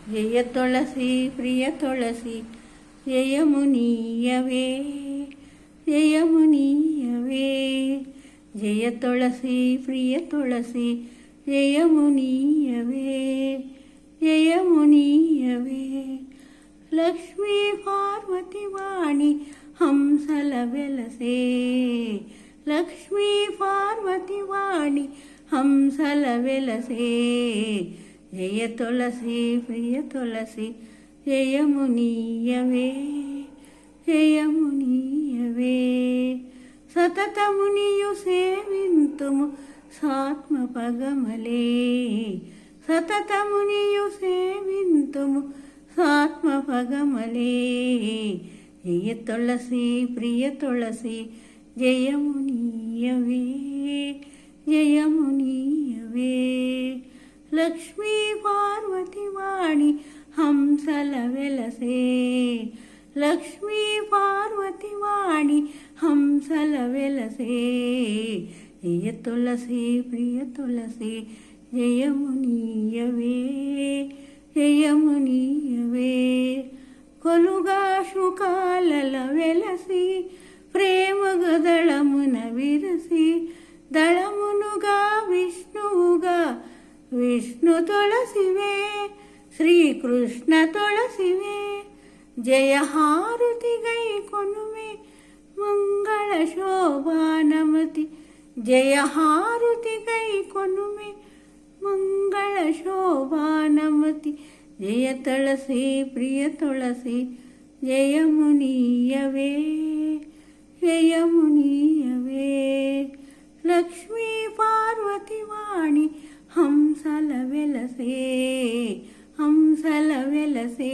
జయ తులసి ప్రియ తులసి జయమునీయవే జయమునీయవే జయ తులసి ప్రియ తులసి జయమునీయవే జయమునీయవే లక్ష్మీ పార్వతి వాణి హంసల వెలసే లక్ష్మీ పార్వతి వాణి హంసల వెలసే జయ తులసి ప్రియ తులసి జయమునీయవే జయమునీయవే సతతమునియు సేవింతుము సాత్మపగమలే సతతమునియు సేవింతుము సాత్మపగమలే జయ తులసి ప్రియ తులసి జయమునీయవే జయమునీయవే లక్ష్మీ పార్వతి వాణి హంసల వెలసే లక్ష్మీ పార్వతి వాణి హంసల వెలసే జయ తులసి ప్రియ తులసి జయమునీయవే జయమునీయవే కొలుగా శుకాలల వెలసి ప్రేమ గదళమున విరసి దళమునుగా విష్ణువుగా విష్ణు తులసివే శ్రీకృష్ణ తులసివే జయహారుతి గై కొనుమే మంగళ శోభానమతి జయహారుతి గై కొనుమే మంగళ శోభానమతి జయ తులసి ప్రియ తులసి జయమునీయవే జయమునీయవే లక్ష్మీ పార్వతి వాణి హంసల వెలసే హంసల వెలసే